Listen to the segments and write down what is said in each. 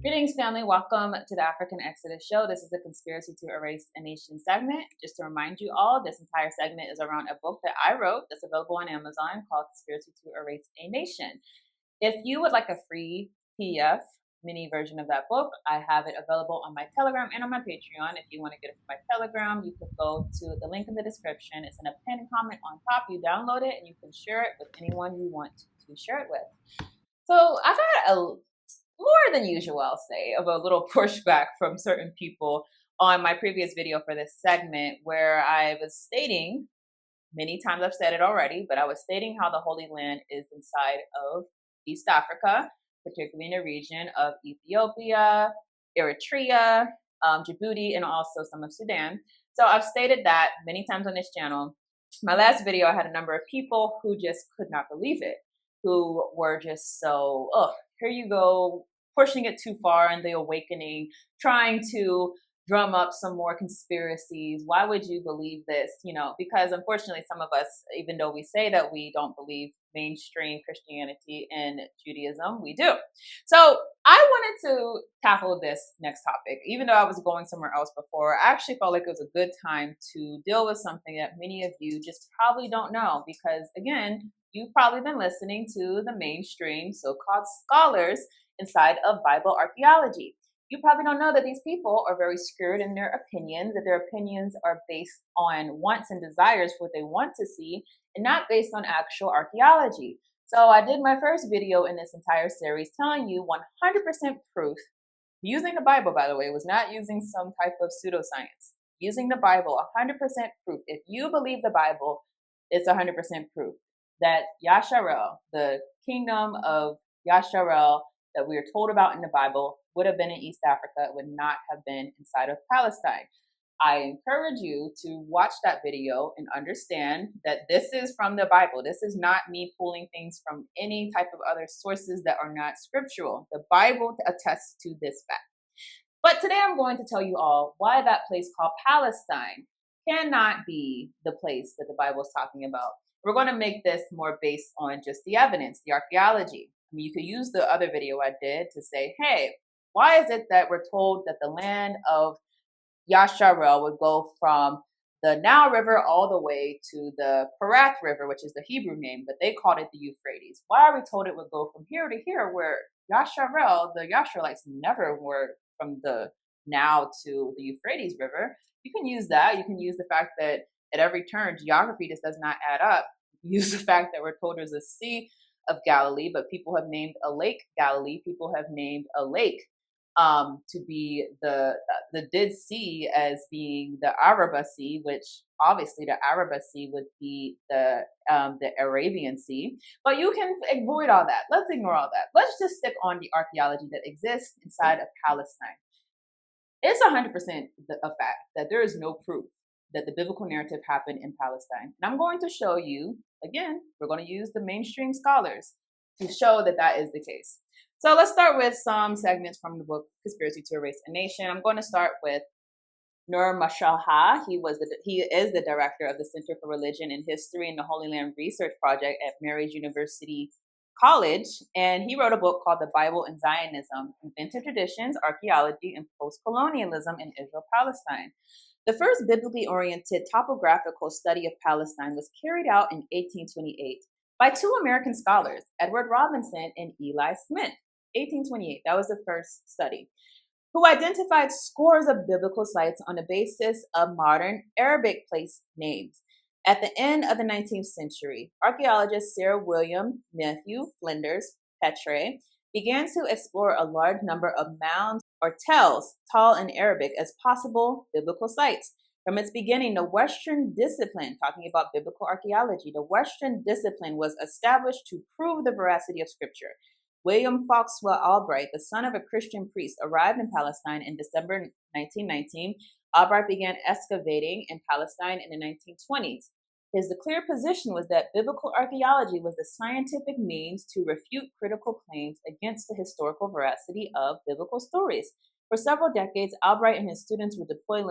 Greetings, family. Welcome to the African Exodus show. This is the Conspiracy to Erase a Nation segment. Just to remind you all, this entire segment is around a book that I wrote that's available on Amazon called Conspiracy to Erase a Nation. If you would like a free PDF mini version of that book, I have it available on my Telegram and on my Patreon. If you want to get it from my Telegram, you could go to the link in the description. It's in a pinned comment on top. You download it and you can share it with anyone you want to share it with. So I've had a more than usual, I'll say, of a little pushback from certain people on my previous video for this segment, where I was stating, many times I've said it already, but I was stating how the Holy Land is inside of East Africa, particularly in the region of Ethiopia, Eritrea, Djibouti, and also some of Sudan. So I've stated that many times on this channel. My last video, I had a number of people who just could not believe it, who were just so, here you go, pushing it too far in the awakening, trying to drum up some more conspiracies. Why would you believe this? Because unfortunately, some of us, even though we say that we don't believe mainstream Christianity and Judaism, we do. So I wanted to tackle this next topic. Even though I was going somewhere else before, I actually felt like it was a good time to deal with something that many of you just probably don't know, because again, you've probably been listening to the mainstream so-called scholars inside of Bible archaeology. You probably don't know that these people are very screwed in their opinions, that their opinions are based on wants and desires for what they want to see, and not based on actual archaeology. So I did my first video in this entire series telling you 100% proof, using the Bible, by the way, was not using some type of pseudoscience. Using the Bible, 100% proof. If you believe the Bible, it's 100% proof that Yasharel, the kingdom of Yasharel that we are told about in the Bible, would have been in East Africa. It would not have been inside of Palestine. I encourage you to watch that video and understand that this is from the Bible. This is not me pulling things from any type of other sources that are not scriptural. The Bible attests to this fact. But today I'm going to tell you all why that place called Palestine cannot be the place that the Bible is talking about. We're going to make this more based on just the evidence, the archaeology. I mean, you could use the other video I did to say, hey, why is it that we're told that the land of Yasharel would go from the Nile River all the way to the Perath River, which is the Hebrew name, but they called it the Euphrates? Why are we told it would go from here to here, where Yasharel, the Yasharites never were from the Nile to the Euphrates River? You can use that. You can use the fact that at every turn, geography just does not add up. Use the fact that we're told there's a Sea of Galilee, but people have named a lake Galilee. People have named a lake to be the Dead Sea as being the Araba Sea, which obviously the Araba Sea would be the Arabian Sea. But you can avoid all that. Let's ignore all that. Let's just stick on the archaeology that exists inside of Palestine. It's 100% a fact that there is no proof that the biblical narrative happened in Palestine. And I'm going to show you, again, we're going to use the mainstream scholars to show that that is the case. So let's start with some segments from the book Conspiracy to Erase a Nation. I'm going to start with Nur Mashalha. He is the director of the Center for Religion and History and the Holy Land Research Project at Mary's University College. And he wrote a book called The Bible and Zionism, Invented Traditions, Archaeology, and Post-Colonialism in Israel-Palestine. The first biblically oriented topographical study of Palestine was carried out in 1828 by two American scholars, Edward Robinson and Eli Smith. 1828, that was the first study, who identified scores of biblical sites on the basis of modern Arabic place names. At the end of the 19th century, archaeologist Sarah William Matthew Flinders Petre began to explore a large number of mounds or tells, tall in Arabic, as possible biblical sites. From its beginning, the Western discipline, talking about biblical archaeology, the Western discipline was established to prove the veracity of Scripture. William Foxwell Albright, the son of a Christian priest, arrived in Palestine in December 1919. Albright began excavating in Palestine in the 1920s. His clear position was that biblical archaeology was the scientific means to refute critical claims against the historical veracity of biblical stories. For several decades, Albright and his students would deploy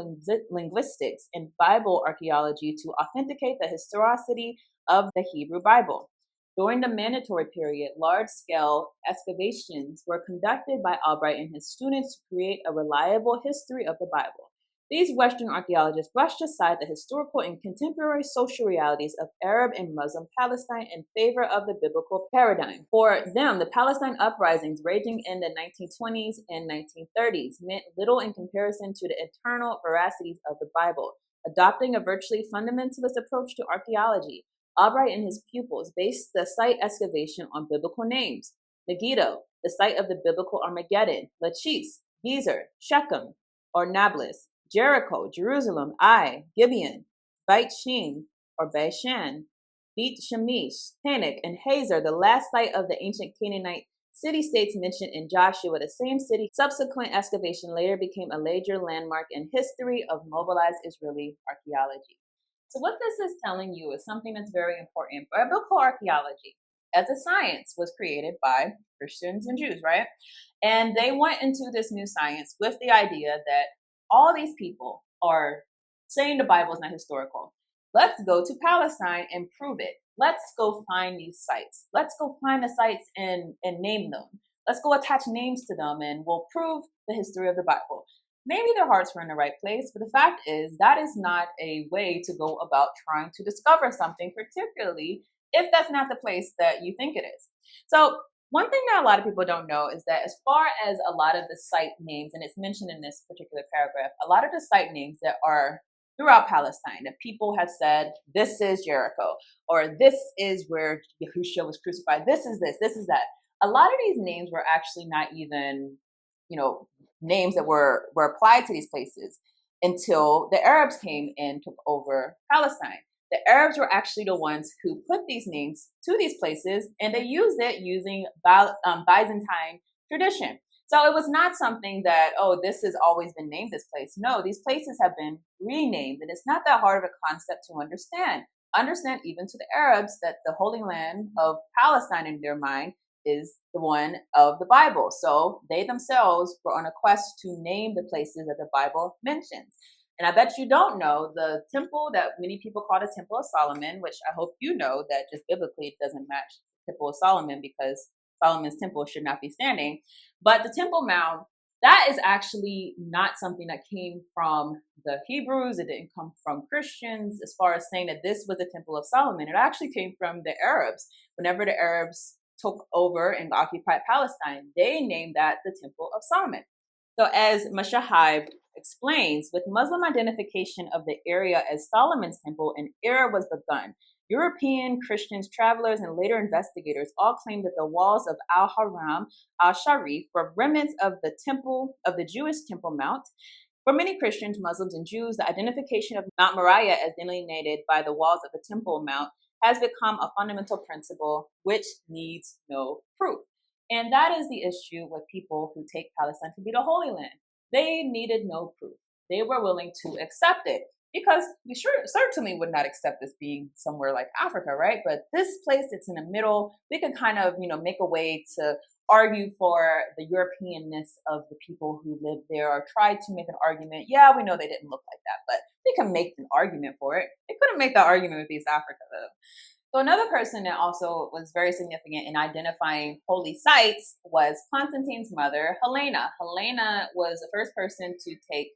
linguistics and Bible archaeology to authenticate the historicity of the Hebrew Bible. During the mandatory period, large-scale excavations were conducted by Albright and his students to create a reliable history of the Bible. These Western archaeologists brushed aside the historical and contemporary social realities of Arab and Muslim Palestine in favor of the biblical paradigm. For them, the Palestine uprisings raging in the 1920s and 1930s meant little in comparison to the internal veracities of the Bible. Adopting a virtually fundamentalist approach to archaeology, Albright and his pupils based the site excavation on biblical names: Megiddo, the site of the biblical Armageddon; Lachish, Gezer, Shechem, or Nablus; Jericho, Jerusalem, Ai, Gibeon; Beit Shean, or Beishan; Beit Shemesh, Tanakh, and Hazor, the last site of the ancient Canaanite city-states mentioned in Joshua. The same city, subsequent excavation later became a major landmark in history of mobilized Israeli archaeology. So what this is telling you is something that's very important. Biblical archaeology as a science was created by Christians and Jews, right? And they went into this new science with the idea that all these people are saying the Bible is not historical. Let's go to Palestine and prove it. Let's go find these sites. Let's go find the sites and name them. Let's go attach names to them and we'll prove the history of the Bible. Maybe their hearts were in the right place, but the fact is that is not a way to go about trying to discover something, particularly if that's not the place that you think it is. So one thing that a lot of people don't know is that as far as a lot of the site names, and it's mentioned in this particular paragraph, a lot of the site names that are throughout Palestine that people have said, this is Jericho, or this is where Yahushua was crucified, this is that. A lot of these names were actually not even, names that were applied to these places until the Arabs came and took over Palestine. The Arabs were actually the ones who put these names to these places, and they used it using Byzantine tradition. So it was not something that, this has always been named this place. No, these places have been renamed, and it's not that hard of a concept to understand. Understand even to the Arabs that the Holy Land of Palestine in their mind is the one of the Bible. So they themselves were on a quest to name the places that the Bible mentions. And I bet you don't know the temple that many people call the Temple of Solomon, which I hope you know that just biblically it doesn't match the Temple of Solomon because Solomon's temple should not be standing. But the Temple Mount, that is actually not something that came from the Hebrews. It didn't come from Christians as far as saying that this was the Temple of Solomon. It actually came from the Arabs. Whenever the Arabs took over and occupied Palestine, they named that the Temple of Solomon. So as Mashahib explains, with Muslim identification of the area as Solomon's temple, an era was begun. European Christians, travelers, and later investigators all claimed that the walls of Al-Haram al-Sharif were remnants of the temple of the Jewish Temple Mount. For many Christians, Muslims, and Jews, the identification of Mount Moriah as delineated by the walls of the Temple Mount has become a fundamental principle which needs no proof. And that is the issue with people who take Palestine to be the Holy Land. They needed no proof. They were willing to accept it because we certainly would not accept this being somewhere like Africa, right? But this place, it's in the middle. We can kind of, make a way to argue for the Europeanness of the people who lived there, or try to make an argument. Yeah, we know they didn't look like that, but we can make an argument for it. They couldn't make that argument with East Africa, though. So another person that also was very significant in identifying holy sites was Constantine's mother, Helena. Helena was the first person to take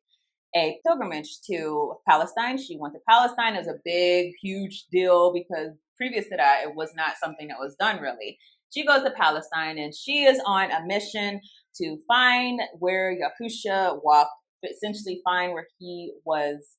a pilgrimage to Palestine. She went to Palestine. It was a big, huge deal because previous to that, it was not something that was done really. She goes to Palestine and she is on a mission to find where Yahushua walked, essentially find where he was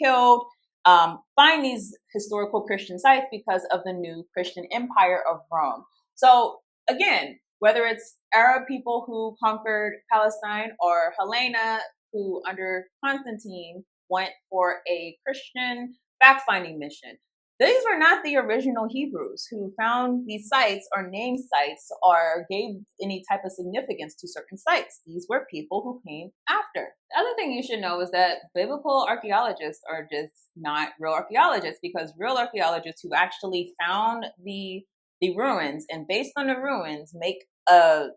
killed, find these historical Christian sites because of the new Christian empire of Rome. So again, whether it's Arab people who conquered Palestine or Helena, who under Constantine went for a Christian fact-finding mission, these were not the original Hebrews who found these sites or named sites or gave any type of significance to certain sites. These were people who came after. The other thing you should know is that biblical archaeologists are just not real archaeologists, because real archaeologists who actually found the the ruins, and based on the ruins, make a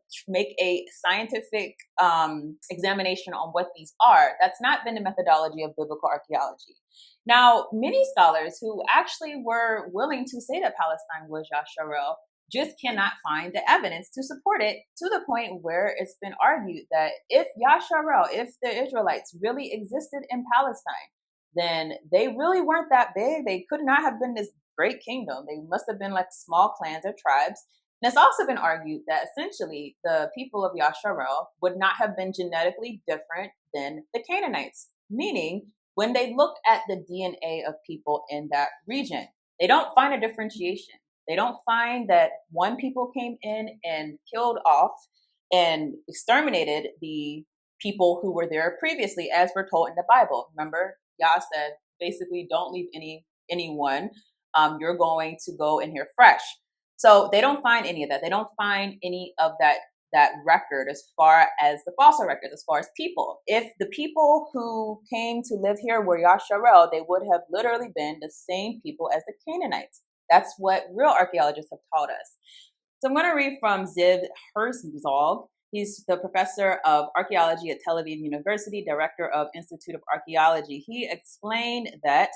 scientific examination on what these are. That's not been the methodology of biblical archaeology. Now, many scholars who actually were willing to say that Palestine was Yasharel just cannot find the evidence to support it, to the point where it's been argued that if Yasharel, if the Israelites really existed in Palestine, then they really weren't that big. They could not have been this great kingdom. They must have been like small clans or tribes. And it's also been argued that essentially the people of Yasharel would not have been genetically different than the Canaanites, meaning when they look at the DNA of people in that region, they don't find a differentiation. They don't find that one people came in and killed off and exterminated the people who were there previously, as we're told in the Bible. Remember, Yah said, basically, don't leave anyone. You're going to go in here fresh. So they don't find any of that. They don't find any of that record as far as the fossil records, as far as people. If the people who came to live here were Yasharel, they would have literally been the same people as the Canaanites. That's what real archaeologists have taught us. So I'm going to read from Ziv Herzog. He's the professor of archaeology at Tel Aviv University, director of Institute of Archaeology. He explained that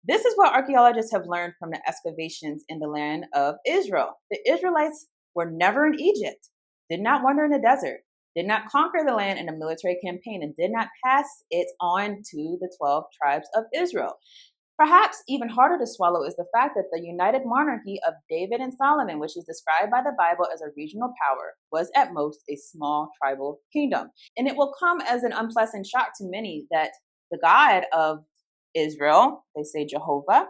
this is what archaeologists have learned from the excavations in the land of Israel. The Israelites were never in Egypt, did not wander in the desert, did not conquer the land in a military campaign, and did not pass it on to the 12 tribes of Israel. Perhaps even harder to swallow is the fact that the united monarchy of David and Solomon, which is described by the Bible as a regional power, was at most a small tribal kingdom. And it will come as an unpleasant shock to many that the God of Israel, they say Jehovah,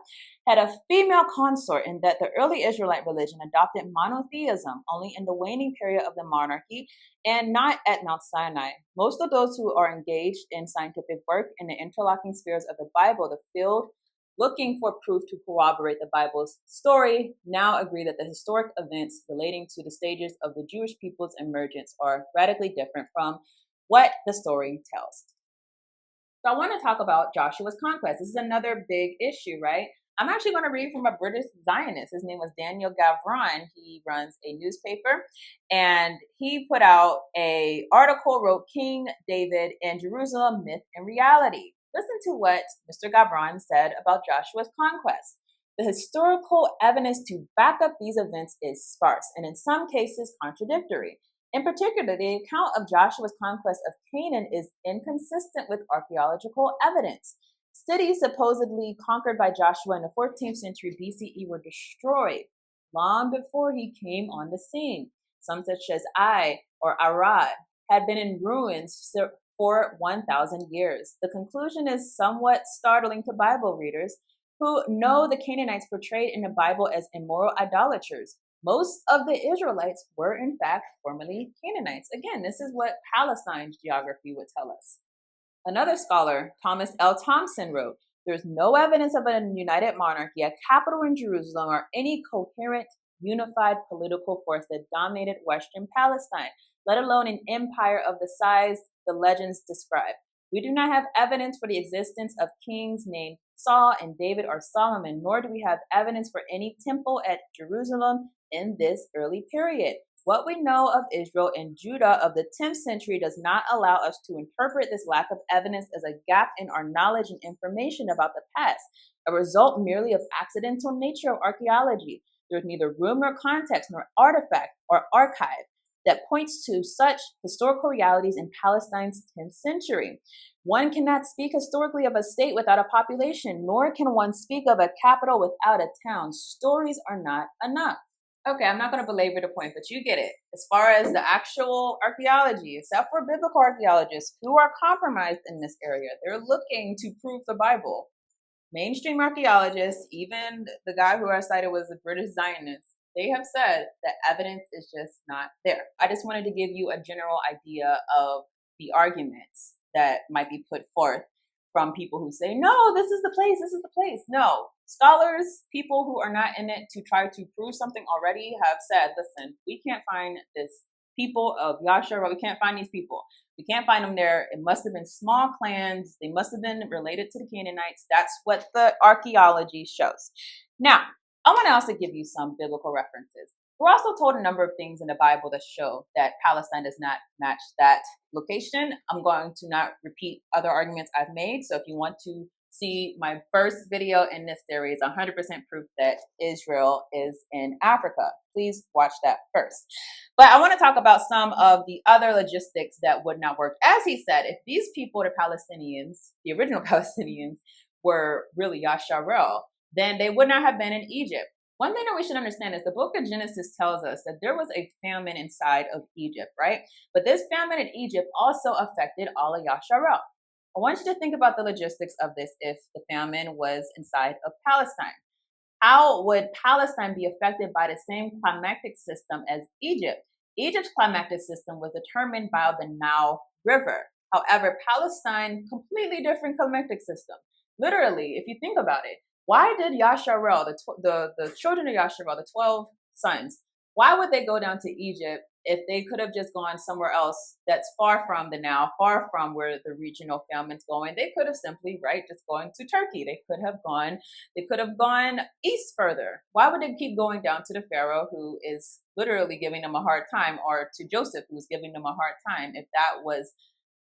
had a female consort, and that the early Israelite religion adopted monotheism only in the waning period of the monarchy and not at Mount Sinai. Most of those who are engaged in scientific work in the interlocking spheres of the Bible, the field looking for proof to corroborate the Bible's story, now agree that the historic events relating to the stages of the Jewish people's emergence are radically different from what the story tells. So I want to talk about Joshua's conquest. This is another big issue, right? I'm actually going to read from a British Zionist. His name was Daniel Gavron. He runs a newspaper, and he put out an article, wrote King David and Jerusalem, Myth and Reality. Listen to what Mr. Gavron said about Joshua's conquest. The historical evidence to back up these events is sparse and in some cases contradictory. In particular, the account of Joshua's conquest of Canaan is inconsistent with archaeological evidence. Cities supposedly conquered by Joshua in the 14th century BCE were destroyed long before he came on the scene. Some, such as Ai or Arad, had been in ruins for 1,000 years. The conclusion is somewhat startling to Bible readers who know the Canaanites portrayed in the Bible as immoral idolaters. Most of the Israelites were, in fact, formerly Canaanites. Again, this is what Palestine's geography would tell us. Another scholar, Thomas L. Thompson, wrote, "There's no evidence of a united monarchy, a capital in Jerusalem, or any coherent, unified political force that dominated Western Palestine, let alone an empire of the size the legends describe. We do not have evidence for the existence of kings named Saul and David or Solomon, nor do we have evidence for any temple at Jerusalem in this early period. What we know of Israel and Judah of the 10th century does not allow us to interpret this lack of evidence as a gap in our knowledge and information about the past, a result merely of accidental nature of archaeology. There is neither room nor context nor artifact or archive that points to such historical realities in Palestine's 10th century. One cannot speak historically of a state without a population, nor can one speak of a capital without a town. Stories are not enough." Okay, I'm not going to belabor the point, but you get it. As far as the actual archaeology, except for biblical archaeologists who are compromised in this area, they're looking to prove the Bible. Mainstream archaeologists, even the guy who I cited was a British Zionist, they have said that evidence is just not there. I just wanted to give you a general idea of the arguments that might be put forth from people who say, no, this is the place, this is the place. No, scholars, people who are not in it to try to prove something already have said, listen, we can't find this people of Yasharel, we can't find these people. We can't find them there. It must have been small clans. They must have been related to the Canaanites. That's what the archaeology shows. Now, I want to also give you some biblical references. We're also told a number of things in the Bible that show that Palestine does not match that location. I'm going to not repeat other arguments I've made. So if you want to see my first video in this series, 100% proof that Israel is in Africa, please watch that first. But I want to talk about some of the other logistics that would not work. As he said, if these people, the Palestinians, the original Palestinians, were really Yasharel, then they would not have been in Egypt. One thing that we should understand is the book of Genesis tells us that there was a famine inside of Egypt, right? But this famine in Egypt also affected all of Yasharel. I want you to think about the logistics of this if the famine was inside of Palestine. How would Palestine be affected by the same climatic system as Egypt? Egypt's climatic system was determined by the Nile River. However, Palestine, completely different climatic system. Literally, if you think about it, why did Yasharel, the children of Yasharel, the 12 sons, why would they go down to Egypt if they could have just gone somewhere else that's far from the Nile, far from where the regional famine's going? They could have simply, right, just gone to Turkey. They could have gone east further. Why would they keep going down to the Pharaoh who is literally giving them a hard time, or to Joseph who's giving them a hard time, if that was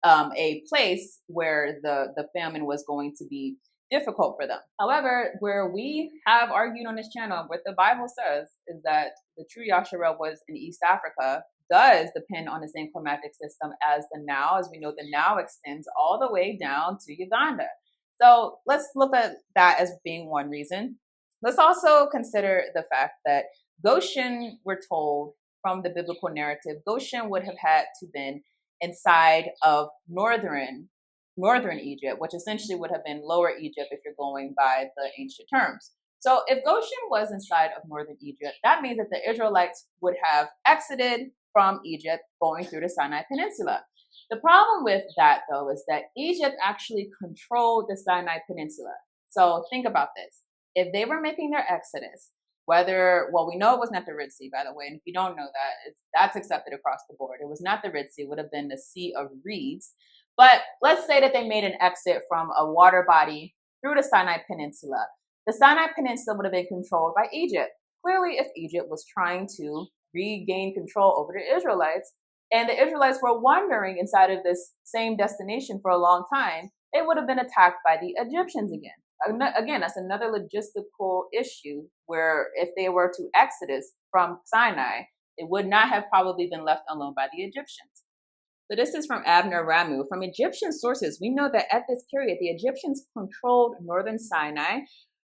a place where the famine was going to be difficult for them? However, where we have argued on this channel, what the Bible says is that the true Yasharel was in East Africa, does depend on the same climatic system as the Nile. As we know, the Nile extends all the way down to Uganda. So let's look at that as being one reason. Let's also consider the fact that Goshen, we're told from the biblical narrative, Goshen would have had to been inside of northern Egypt, which essentially would have been Lower Egypt if you're going by the ancient terms. So if Goshen was inside of northern Egypt, that means that the Israelites would have exited from Egypt going through the Sinai Peninsula. The problem with that, though, is that Egypt actually controlled the Sinai Peninsula. So think about this. If they were making their exodus, we know it was not the Red Sea, by the way, and if you don't know that, that's accepted across the board. It was not the Red Sea, it would have been the Sea of Reeds. But let's say that they made an exit from a water body through the Sinai Peninsula. The Sinai Peninsula would have been controlled by Egypt. Clearly, if Egypt was trying to regain control over the Israelites, and the Israelites were wandering inside of this same destination for a long time, it would have been attacked by the Egyptians again. Again, that's another logistical issue where if they were to exodus from Sinai, it would not have probably been left alone by the Egyptians. So this is from Abner Ramu. From Egyptian sources, we know that at this period, the Egyptians controlled northern Sinai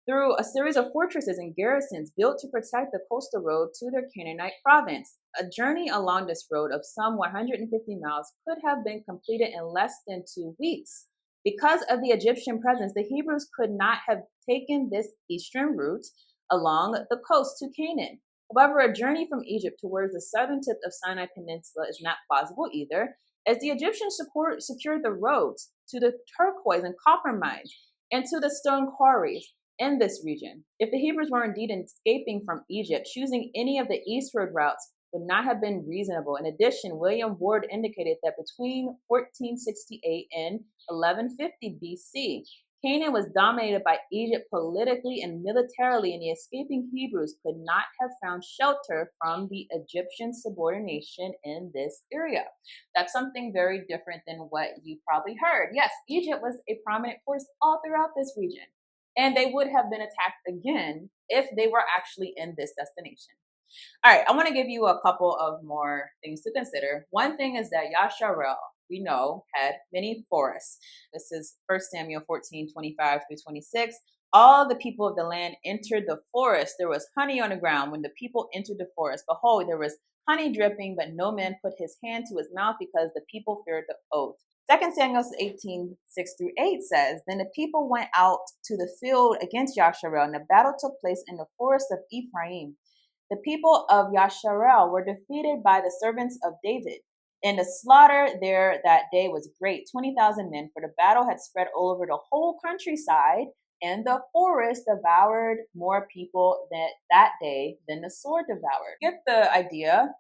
through a series of fortresses and garrisons built to protect the coastal road to their Canaanite province. A journey along this road of some 150 miles could have been completed in less than 2 weeks. Because of the Egyptian presence, the Hebrews could not have taken this eastern route along the coast to Canaan. However, a journey from Egypt towards the southern tip of Sinai Peninsula is not plausible either, as the Egyptians secured the roads to the turquoise and copper mines and to the stone quarries in this region. If the Hebrews were indeed escaping from Egypt, choosing any of the eastward routes would not have been reasonable. In addition, William Ward indicated that between 1468 and 1150 BC, Canaan was dominated by Egypt politically and militarily, and the escaping Hebrews could not have found shelter from the Egyptian subordination in this area. That's something very different than what you probably heard. Yes, Egypt was a prominent force all throughout this region, and they would have been attacked again if they were actually in this destination. All right, I want to give you a couple of more things to consider. One thing is that Yasharel, we know, had many forests. This is 1 Samuel 14, 25 through 26. All the people of the land entered the forest. There was honey on the ground when the people entered the forest. Behold, there was honey dripping, but no man put his hand to his mouth because the people feared the oath. 2 Samuel 18, 6 through 8 says, Then the people went out to the field against Yasharel, and the battle took place in the forest of Ephraim. The people of Yasharel were defeated by the servants of David, and the slaughter there that day was great, 20,000 men, for the battle had spread all over the whole countryside, and the forest devoured more people that day than the sword devoured. Get the idea.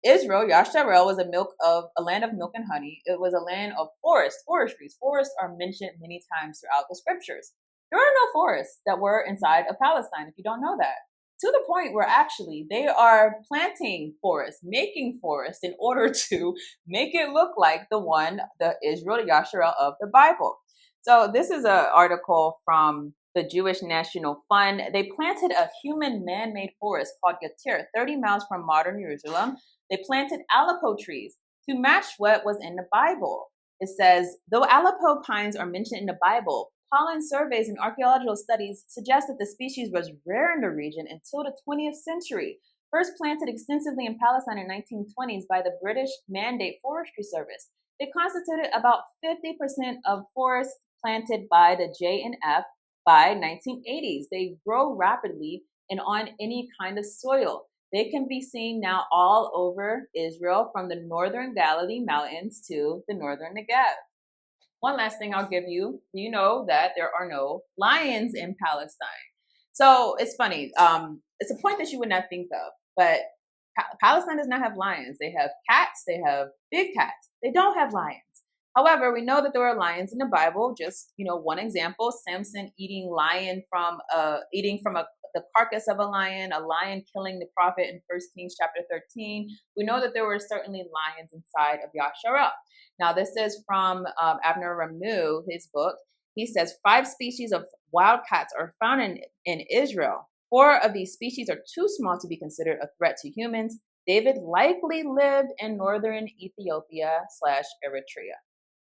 Israel, Yasharel, was a land of milk and honey. It was a land of forestries. Forests are mentioned many times throughout the scriptures. There are no forests that were inside of Palestine, if you don't know that. to the point where actually they are planting forests, making forests in order to make it look like the Israel Yasharel of the Bible. So this is an article from the Jewish National Fund. They planted a human man-made forest called Yatir, 30 miles from modern Jerusalem. They planted Aleppo trees to match what was in the Bible. It says, though Aleppo pines are mentioned in the Bible, pollen surveys and archaeological studies suggest that the species was rare in the region until the 20th century. First planted extensively in Palestine in the 1920s by the British Mandate Forestry Service. They constituted about 50% of forests planted by the J&F by 1980s. They grow rapidly and on any kind of soil. They can be seen now all over Israel, from the northern Galilee Mountains to the northern Negev. One last thing I'll give you. Do you know that there are no lions in Palestine? So it's funny. It's a point that you would not think of, but Palestine does not have lions. They have cats. They have big cats. They don't have lions. However, we know that there are lions in the Bible. Just, one example, Samson eating from the carcass of a lion killing the prophet in 1 Kings chapter 13. We know that there were certainly lions inside of Yasharel. Now, this is from Abner Ramu, his book. He says 5 species of wildcats are found in Israel. 4 of these species are too small to be considered a threat to humans. David likely lived in northern Ethiopia/Eritrea.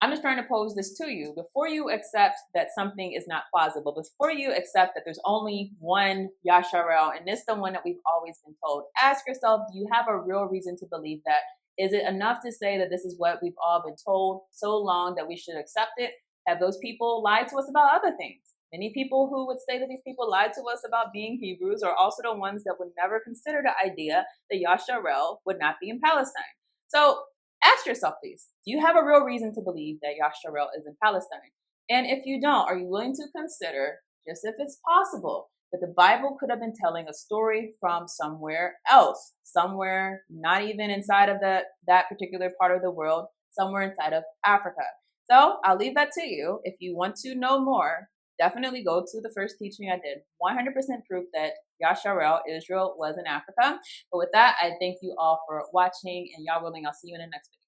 I'm just trying to pose this to you. Before you accept that something is not plausible, before you accept that there's only one Yasharel, and this is the one that we've always been told, ask yourself, do you have a real reason to believe that? Is it enough to say that this is what we've all been told so long that we should accept it? Have those people lied to us about other things? Many people who would say that these people lied to us about being Hebrews are also the ones that would never consider the idea that Yasharel would not be in Palestine. So ask yourself, please, do you have a real reason to believe that Yasharel is in Palestine? And if you don't, are you willing to consider, just if it's possible, that the Bible could have been telling a story from somewhere else, somewhere not even inside of that particular part of the world, somewhere inside of Africa? So I'll leave that to you. If you want to know more, definitely go to the first teaching I did. 100% proof that Yasharel, Israel, was in Africa. But with that, I thank you all for watching, and y'all willing, I'll see you in the next video.